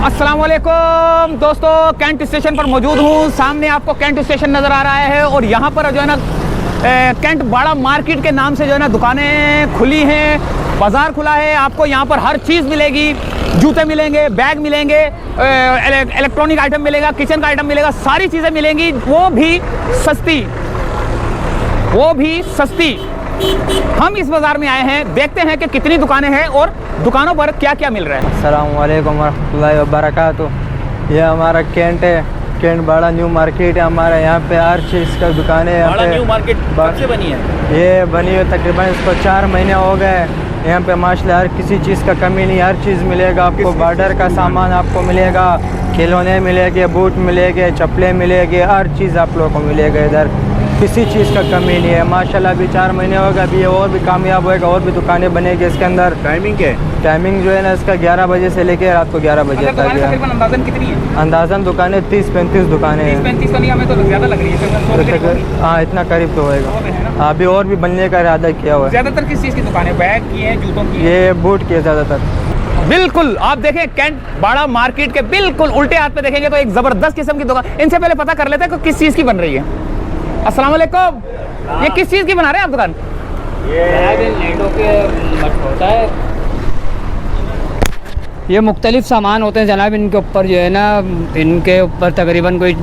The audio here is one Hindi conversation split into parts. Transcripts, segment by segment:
अस्सलाम वालेकुम दोस्तों, कैंट स्टेशन पर मौजूद हूँ। सामने आपको कैंट स्टेशन नज़र आ रहा है और यहाँ पर जो है ना कैंट बाड़ा मार्केट के नाम से जो है ना दुकानें खुली हैं, बाज़ार खुला है। आपको यहाँ पर हर चीज़ मिलेगी, जूते मिलेंगे, बैग मिलेंगे, इलेक्ट्रॉनिक आइटम मिलेगा, किचन का आइटम मिलेगा, सारी चीज़ें मिलेंगी, वो भी सस्ती। हम इस बाज़ार में आए हैं, देखते हैं कि कितनी दुकानें हैं और दुकानों पर क्या क्या मिल रहा है। अस्सलाम वालेकुम वरहमतुल्लाहि वबरकातुहू। ये हमारा कैंट है, कैंट बाड़ा न्यू मार्केट है हमारा। यहाँ पे हर चीज़ का दुकान है। बाड़ा न्यू मार्केट कब से बनी है? ये बनी हुई तकरीबन इसको 4 महीने हो गए। यहाँ पे माशाल्लाह हर किसी चीज़ का कमी नहीं, हर चीज़ मिलेगा आपको। बॉर्डर का सामान आपको मिलेगा, खिलौने मिलेंगे, बूट मिलेंगे, चप्पलें मिलेंगे, हर चीज़ आप लोगों को मिलेगा। इधर किसी चीज़ का कमी नहीं है माशाल्लाह। अभी 4 महीने हो गए, अभी ये और भी कामयाब होएगा, और भी दुकानें बनेगी इसके अंदर। टाइमिंग क्या है? टाइमिंग जो है ना इसका 11 बजे से लेकर रात को 11 बजे तक है। अंदाज़न कितनी है? अंदाज़न दुकानें 30-35 दुकानें हैं। 30-35 तो नहीं, हमें तो ज़्यादा लग रही है। हाँ, इतना करीब तो होएगा। अभी और भी बनने का इरादा किया हुआ है। ज़्यादातर किस चीज़ की दुकान है? बैग की है, जूतों की? ये बूट की है ज़्यादातर। बिल्कुल, आप देखें कैंट बाड़ा मार्केट के बिल्कुल उल्टे हाथ पे देखेंगे तो एक ज़बरदस्त किस्म की दुकान। इनसे पहले पता कर लेते हैं कि किस चीज़ की बन रही है। अस्सलाम वालेकुम, ये किस चीज़ की बना रहे हैं आप दुकान? ये लैंडों के मट होता है, ये मुख्तलिफ सामान होते हैं जनाब। इनके ऊपर जो है ना, इनके ऊपर तकरीबन कोई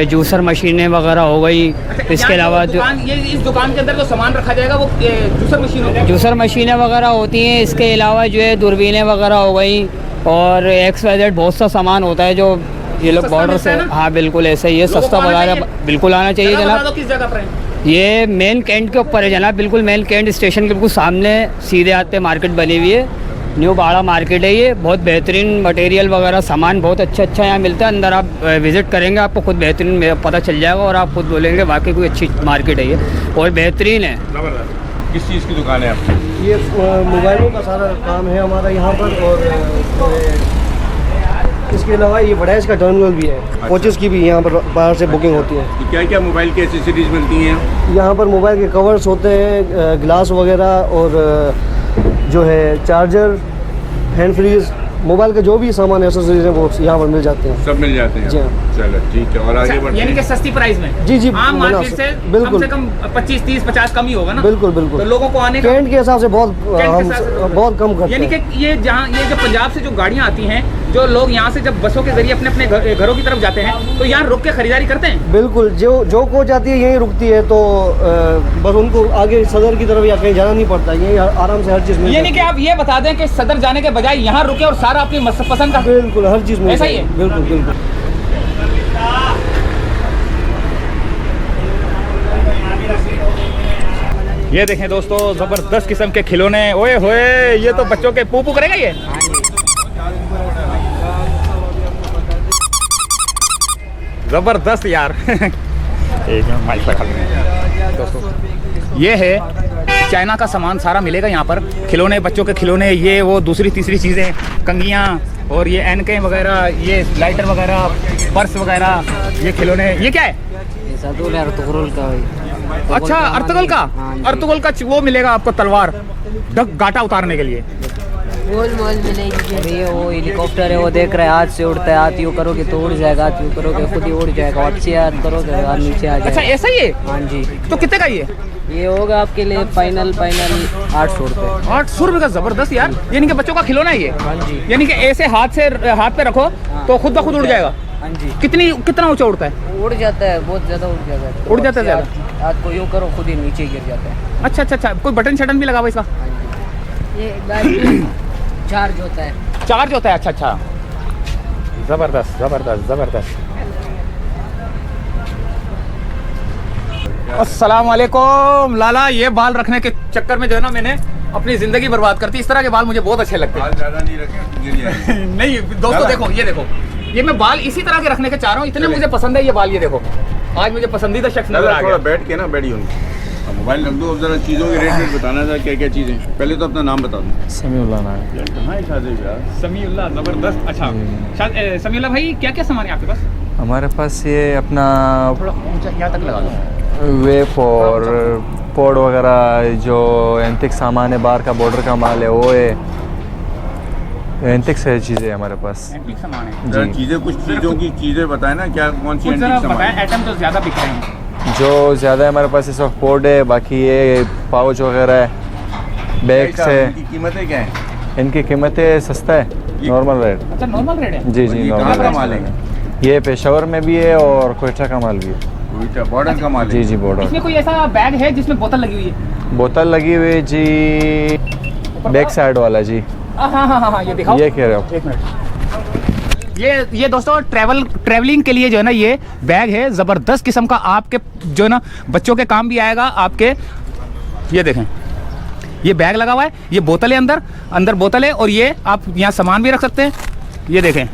जूसर मशीनें वगैरह हो गई। अच्छा, इसके अलावा जो ये इस दुकान के अंदर जो सामान रखा जाएगा वो जूसर मशीन होगी? जूसर मशीनें वगैरह होती हैं। इसके अलावा जो है दूरबीनें वगैरह हो गई और XYZ बहुत सा सामान होता है जो ये लोग बॉर्डर से। हाँ बिल्कुल ऐसा ही है, सस्ता बाजार बिल्कुल आना चाहिए जनाब। किस जगह पर है ये? मेन कैंट के ऊपर है जनाब, बिल्कुल मेन कैंट स्टेशन के बिल्कुल सामने सीधे हाथ पे मार्केट बनी हुई है। न्यू बाड़ा मार्केट है ये। बहुत बेहतरीन मटेरियल वगैरह सामान बहुत अच्छा यहाँ मिलता है। अंदर आप विज़िट करेंगे आपको खुद बेहतरीन पता चल जाएगा और आप खुद बोलेंगे वाकई कोई अच्छी मार्केट है ये और बेहतरीन है। किस चीज़ की दुकान है आपकी? ये मोबाइलों का सारा काम है हमारा यहाँ पर, और इसके अलावा ये वड़ैच का टर्मिनल भी है। कोचेस की भी यहाँ पर बाहर से बुकिंग होती है। क्या क्या मोबाइल की एसेसरीज मिलती हैं? यहाँ पर मोबाइल के कवर्स होते हैं, ग्लास वगैरह, और जो है चार्जर, हैंड फ्रीज, मोबाइल के जो भी सामान एसेसरीज हैं वो यहाँ पर मिल जाते हैं। सब मिल जाते हैं? जी हाँ। चलो ठीक है। और आगे बढ़ते यानी कि हैं। सस्ती प्राइस में? जी जी, आम मार्केट से बिल्कुल कम से कम 25, 30, 50 कम ही होगा ना? बिल्कुल बिल्कुल। तो लोगों को आने का कैंट के हिसाब से बहुत बहुत कम करते यानी हैं। कि ये जहाँ ये जो पंजाब से जो गाड़ियाँ आती हैं, जो लोग यहाँ से जब बसों के जरिए अपने अपने घरों की तरफ जाते हैं तो यहाँ रुक के खरीदारी करते हैं? बिल्कुल, जो कोच आती है यहीं रुकती है, तो बस उनको आगे सदर की तरफ या कहीं जाना नहीं पड़ता, यहीं आराम से हर चीज़ मिल यानी कि आप ये बता दें कि सदर जाने के बजाय यहाँ रुके और सारा अपनी पसंद का? बिल्कुल, हर चीज़ मिल ऐसा ही है? बिल्कुल बिल्कुल। ये देखें दोस्तों, जबरदस्त किस्म के खिलौने। ओए होए, ये तो बच्चों के पू करेगा ये। जबरदस्त यार। एक मिनट माइक लगा लें दोस्तों। ये है चाइना का सामान सारा मिलेगा यहाँ पर। खिलौने, बच्चों के खिलौने, ये वो दूसरी तीसरी चीज़ें, कंघियाँ और ये एनकें वगैरह, ये लाइटर वगैरह, पर्स वगैरह, ये खिलौने। ये क्या है? अर्तुगरुल का भाई। अच्छा, अर्तुगरुल का। अर्तुगरुल का वो मिलेगा आपको तलवार, गाटा उतारने के लिए। अभी वो हेलीकॉप्टर है, वो देख रहे हैं हाथ से उड़ता है। हाथ यूँ करोगे तो उड़ जाएगा, हाथ यूँ करोगे खुद ही उड़ जाएगा, अच्छी हाथ करोगे हाथ नीचे आ जाएगा। अच्छा ऐसा ही है? हाँ जी। तो कितने का ये होगा आपके लिए फाइनल 800 रुपये। 800 रुपये का? जबरदस्त यार। यानी कि बच्चों का खिलौना है ये? हाँ जी। यानी कि ऐसे हाथ पे रखो तो खुद ब खुद उड़ जाएगा? हाँ जी। कितना ऊंचा उड़ता है? उड़ जाता है, बहुत ज़्यादा उड़ जाता है। उड़ जाता है ज़्यादा? हाथ को यूँ करो खुद ही नीचे गिर जाता है। अच्छा अच्छा अच्छा, कोई बटन शटन भी लगा हुआ इसका? हाँ जी। ये गाड़ी चार्ज होता है। चार्ज होता है? अच्छा अच्छा, जबरदस्त जबरदस्त जबरदस्त। अस्सलाम वालेकुम लाला। ये बाल रखने के चक्कर में जो है ना मैंने अपनी जिंदगी बर्बाद करती। इस तरह के बाल मुझे बहुत अच्छे लगते हैं। बाल ज़्यादा नहीं रखें। नहीं दोस्तों, देखो ये देखो, ये मैं बाल इसी तरह के रखने के चाह रहा हूँ। इतने मुझे पसंद है ये बाल। ये देखो, आज मुझे पसंदीदा शख्स नजर आ गया। बैठ के ना बैठी हूँ। मोबाइल रख दो, जरा चीज़ों के रेट बताना था, क्या क्या चीज़ें। पहले तो अपना नाम बता दो। समीउल्लाह नाम है। कहाँ है शादी यार? समीउल्लाह, जबरदस्त। अच्छा समीउल्लाह भाई, क्या क्या सामान है आपके पास? हमारे पास ये अपना थोड़ा ऊंचा यहाँ तक लगा दो। वेप और पोड वगैरह जो एंटिक सामान है, बाहर का बॉर्डर का माल है वो है। एंटिक सारी चीज़ें हैं हमारे पास। एंटीक सामान है। जरा जी। चीज़ें, कुछ चीज़ों की चीज़ें बताएं ना, क्या कौन सी कुछ जरा एंटीक सामान बताएं, है? आइटम तो ज़्यादा बिक रहे हैं। जो ज़्यादा है हमारे पास इस वक्त पोर्ट है, बाकी ये पाउच वगैरह है, बैग्स क्या है। इनकी कीमतें क्या हैं? इनकी कीमतें सस्ता है, नॉर्मल रेट। अच्छा नॉर्मल रेट है। जी और जी ये नॉर्मल कहाँ का रेट। माल है? ये पेशावर में भी है और कोयटा का माल भी है। कोयटा बॉर्डर का माल है। जी जी बॉर्डर। इसमें कोई ऐसा बैग है जिसमें बोतल लगी हुई है? बोतल लगी हुई है जी, बैक साइड वाला जी। हाँ हाँ हाँ हाँ, ये दिखाओ। ये कह रहे हो? एक मिनट। ये दोस्तों ट्रैवलिंग के लिए जो है ना ये बैग है, ज़बरदस्त किस्म का, आपके जो है ना बच्चों के काम भी आएगा आपके। ये देखें, ये बैग लगा हुआ है, ये बोतल है, अंदर बोतल है, और ये आप यहाँ सामान भी रख सकते हैं। ये देखें,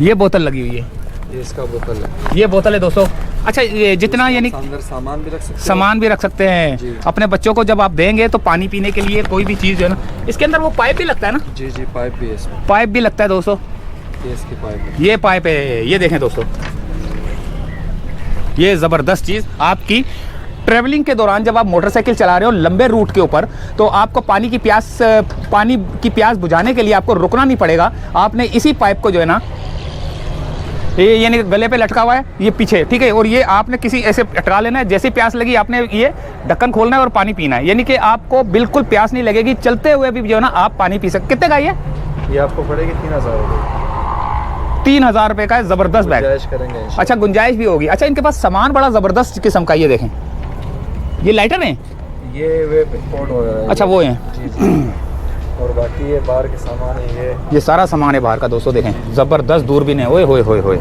ये बोतल लगी हुई है, ये इसका बोतल है। ये बोतल है दोस्तों। अच्छा, ये जितना यानी अंदर सामान भी रख सकते हैं। सामान भी रख सकते हैं जी। अपने बच्चों को, जब आप देंगे तो पानी पीने के लिए कोई भी चीज़ जो है ना, इसके अंदर वो पाइप भी लगता है ना, जी जी पाइप भी है इसमें। पाइप भी लगता है दोस्तों। ये इसकी पाइप है। ये पाइप है, ये देखें दोस्तों, ये ज़बरदस्त चीज़ आपकी ट्रैवलिंग के दौरान जब आप मोटरसाइकिल चला रहे हो लंबे रूट के ऊपर, तो आपको पानी की प्यास बुझाने के लिए आपको रुकना नहीं पड़ेगा। आपने इसी पाइप को जो है ना, ये यानी गले पे लटका हुआ है, ये पीछे, ठीक है, और ये आपने किसी ऐसे अटका लेना है, जैसे प्यास लगी आपने ये ढक्कन खोलना है और पानी पीना है, यानी कि आपको बिल्कुल प्यास नहीं लगेगी, चलते हुए भी जो है ना आप पानी पी सकते। कितने का ये आपको पड़ेगी 3000 रुपये। 3000 रुपये का है, ज़बरदस्त बैग। गुंजाइश करेंगे इंशाल्लाह। अच्छा, गुंजाइश भी होगी। अच्छा, इनके पास सामान बड़ा ज़बरदस्त किस्म का, ये देखें, ये लाइटर हैं। ये वे पोर्ट वगैरह है। अच्छा, वो हैं। जी जी। और बाकी ये बाहर के सामान है, ये सारा सामान है बाहर का दोस्तों, देखें, ज़बरदस्त दूरबीन है। ओए होए होए होए,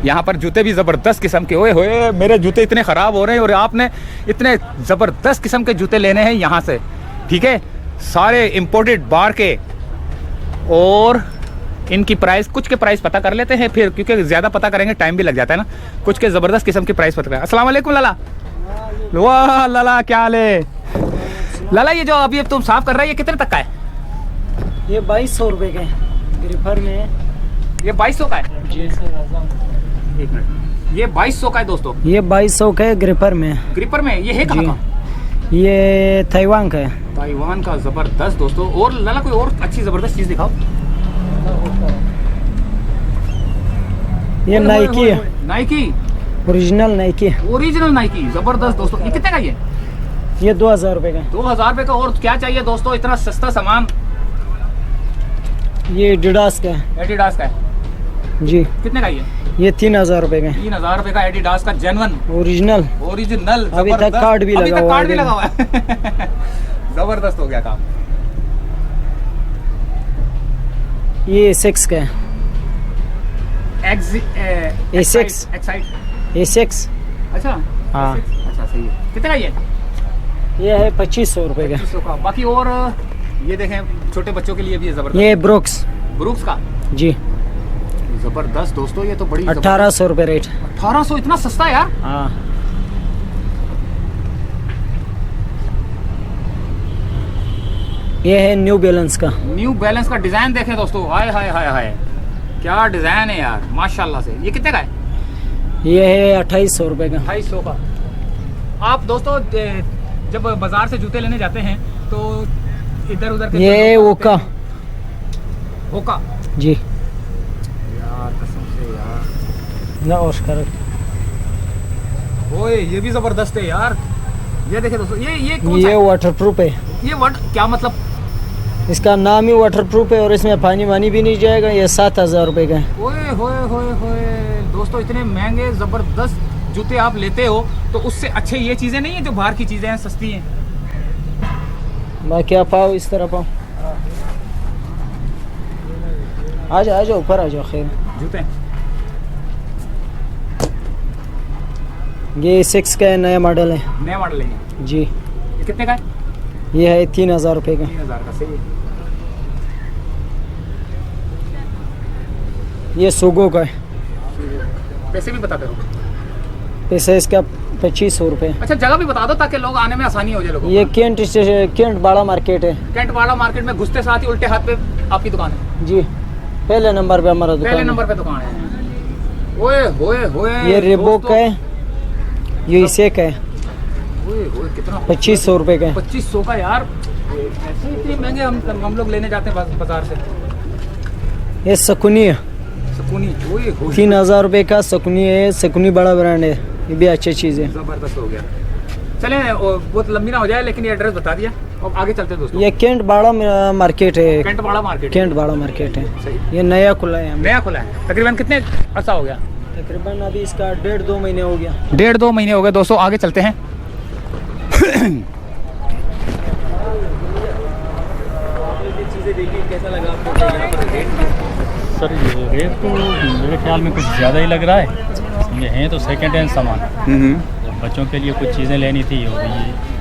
यहाँ पर जूते भी ज़बरदस्त किस्म के। ओए होए, मेरे जूते इतने ख़राब हो रहे हैं और आपने इतने ज़बरदस्त किस्म के जूते लेने हैं यहाँ से, ठीक है, सारे इम्पोर्टेड बार के। और इनकी प्राइस, कुछ के प्राइस पता कर लेते हैं फिर, क्योंकि ज़्यादा पता करेंगे टाइम भी लग जाता है ना। कुछ के ज़बरदस्त किस्म की प्राइस पता करें। अस्सलाम वालेकुम लाला। वाह लाला, क्या हाल है लाला? ये जो अभी तुम साफ कर रहे हैं, ये कितने तक का है? ये 2200 रुपये के ग्रिफर में। ये 2200 का है जी। एक मिनट, ये 2200 का है दोस्तों, ये 2200 के ग्रिपर में। ग्रिपर में। ये है कहाँ जी। का? ये ताइवान का है। ताइवान का, ज़बरदस्त दोस्तों। और लाला कोई और अच्छी ज़बरदस्त चीज़ दिखाओ। ये नाइकी है, Nike, original Nike. Original Nike, ज़बरदस्त दोस्तों। ये कितने का ये 2000 रुपये का। 2000 रुपये का। और क्या चाहिए दोस्तों, इतना सस्ता सामान। ये एडिडास का है। एडिडास का है जी। कितने का ये 3000 रुपये का। 3000 रुपये का एडिडास का जेन्युइन ओरिजिनल। ओरिजिनल। अभी तक कार्ड भी लगा हुआ है। कार्ड भी लगा हुआ है। जबरदस्त हो गया काम। ये A6 का है। A6। A6। अच्छा हाँ। अच्छा, सही है। कितने का ये है 2500 रुपये का। 2500 का। बाकी और ये देखें, छोटे बच्चों के लिए भी है ज़बरदस्त। ये ब्रुक्स। ब्रुक्स का, जी। ज़बरदस्त दोस्तों, ये तो बड़ी 1800 रुपये रेट। 1800, इतना सस्ता यार। हाँ। ये है न्यू बैलेंस का। न्यू बैलेंस का डिज़ाइन देखें दोस्तों, हाय हाय हाय हाय, क्या डिज़ाइन है यार, माशाल्लाह से। ये कितने का है? ये है 2800 रुपये का। 250 का। आप दोस्तों जब बाजार से जूते लेने जाते हैं तो इधर उधर के ये ओका। ओका जी। यार कसम से यार, ना ऑस्कर। ओए ये भी ज़बरदस्त है यार। ये देखिए दोस्तों, ये कौन सा ये है? वाटरप्रूफ है। ये वर्ड क्या मतलब? इसका नाम ही वाटरप्रूफ है और इसमें पानी वानी भी नहीं जाएगा। ये 7000 रुपये का है। ओए होए होए होए दोस्तों, इतने महंगे ज़बरदस्त जूते आप लेते हो तो उससे अच्छे ये चीज़ें नहीं है जो बाहर की चीज़ें हैं, सस्ती हैं। बाकी आप पाओ इस तरह पाओ। आ जाओ ऊपर आ जाओ। खैर जूते ये 6 का है, नया मॉडल है। नया मॉडल है जी। ये कितने का है? ये है 3000 रुपये का। 3000 का। सही है। ये सोगो का है। पैसे भी बता दो। पैसे इसका 2500 रुपये। अच्छा, जगह भी बता दो ताकि लोग आने में आसानी हो जाए लोगों को। ये केंट स्टेशन, केंट बाड़ा मार्केट है। कैंट वाला मार्केट में घुसते साथ ही उल्टे हाथ पे आपकी दुकान है। जी। पहले नंबर पे हमारा दुकान पहले है। नंबर पे दुकान है। ओए होए होए, ये रेबोक का है। ये इसे का है। ओए होए, कितना 2500 रुपये का है। 2500 का यार। ऐसे इतने महंगे हम लोग लेने जाते हैं बाजार से। ये सकुनी है, सुकूनी ओए हो 3000 रुपये का सकुनी है। सकुनी बड़ा ब्रांड है, ये भी अच्छी चीज़ है। जबरदस्त हो गया। चलें बहुत लंबी ना हो जाए, लेकिन ये एड्रेस बता दिया, अब आगे चलते हैं दोस्तों। ये कैंट बाड़ा मार्केट है, कैंट बाड़ा मार्केट। कैंट बाड़ा मार्केट है। सही। ये नया खुला है, नया खुला है, तकरीबन कितने अर्सा हो गया? तकरीबन अभी इसका 1.5-2 महीने हो गया। 1.5-2 महीने हो गए दोस्तों। आगे चलते हैं। चीज़ें देखिए, कैसा लगा आपको? सर ये रेट तो मेरे ख्याल में कुछ ज़्यादा ही लग रहा है। ये हैं तो सेकंड हैंड सामान, बच्चों के लिए कुछ चीज़ें लेनी थी और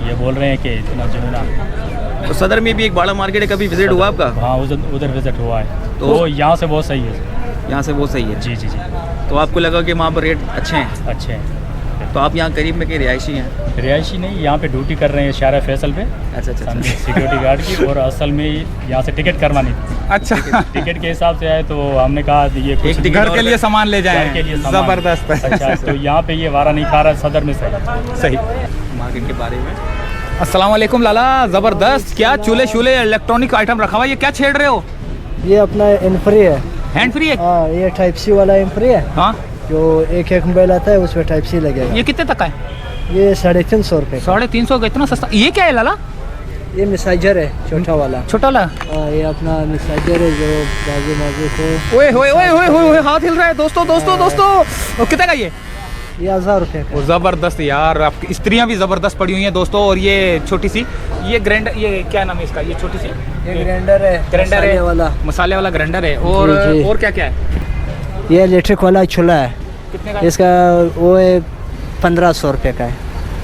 ये बोल रहे हैं कि इतना जुनूना। तो सदर में भी एक बड़ा मार्केट है, कभी विजिट हुआ आपका? हाँ उधर विज़िट हुआ है, तो यहाँ से बहुत सही है। यहाँ से बहुत सही है। जी जी जी, तो आपको लगा कि वहाँ पर रेट अच्छे हैं? अच्छे हैं। तो आप यहाँ करीब में के रिहायशी हैं? रिहायशी नहीं, यहाँ पे ड्यूटी कर रहे हैं शारा फैसल पे, अच्छा अच्छा अच्छा। सिक्योरिटी गार्ड की। और असल में यहाँ से टिकट करवानी थी। अच्छा, टिकट के हिसाब से आए तो हमने कहा ये कुछ एक घर के लिए सामान ले घर के लिए सामान। जबरदस्त है। अच्छा, तो यहाँ पे ये वारा नहीं खा रहा सदर में सही। सही। मार्केट के बारे में अस्सलाम वालेकुम लाला, जबरदस्त। क्या चूल्हे शूल्हे इलेक्ट्रॉनिक आइटम रखा हुआ, ये क्या छेड़ रहे हो? ये अपना इनफ्री है। हैंड फ्री है? हाँ, ये टाइप सी वाला इनफ्री है। हाँ, जो एक मोबाइल आता है उसमें टाइप सी लगेगा। ये कितने तक का है? ये 350 रुपये। 350 का, इतना सस्ता? ये क्या है लाला? ये मिसाइजर है, छोटा वाला। छोटा वाला? हाँ, ये अपना मिसाइजर है जो बाजू को। ओए होए होए होए होए, हाथ हिल रहा है दोस्तों दोस्तों दोस्तों। और कितने का ये? 1000 रुपये का। जबरदस्त यार, आपकी स्त्रियां भी जबरदस्त पड़ी हुई हैं दोस्तों। और ये छोटी सी, ये ग्राइंडर, ये क्या नाम है इसका? ये छोटी सी ये ग्राइंडर है, ग्राइंडर है वाला, मसाले वाला ग्राइंडर है। और जी, जी। और क्या क्या है? ये इलेक्ट्रिक वाला चूल्हा है। कितने का? इसका वो है 1500 रुपये का है।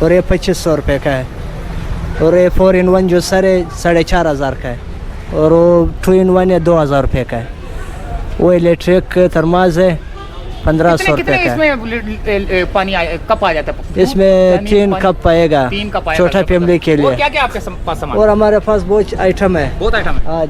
और ये 2500 रुपये का है। और ये 4-in-1 जो सर है 4500 का है। और वो 2-in-1 है 2000 रुपये का है। वो इलेक्ट्रिक थर्मास है 1500 रुपये का है। इसमें पानी कप आ जाता है? इसमें 3 कप आएगा, 3 कप आएगा, छोटा फैमिली के और लिए। क्या क्या आपके पास सामान? और हमारे पास बहुत आइटम है। बहुत आइटम है। हाँ,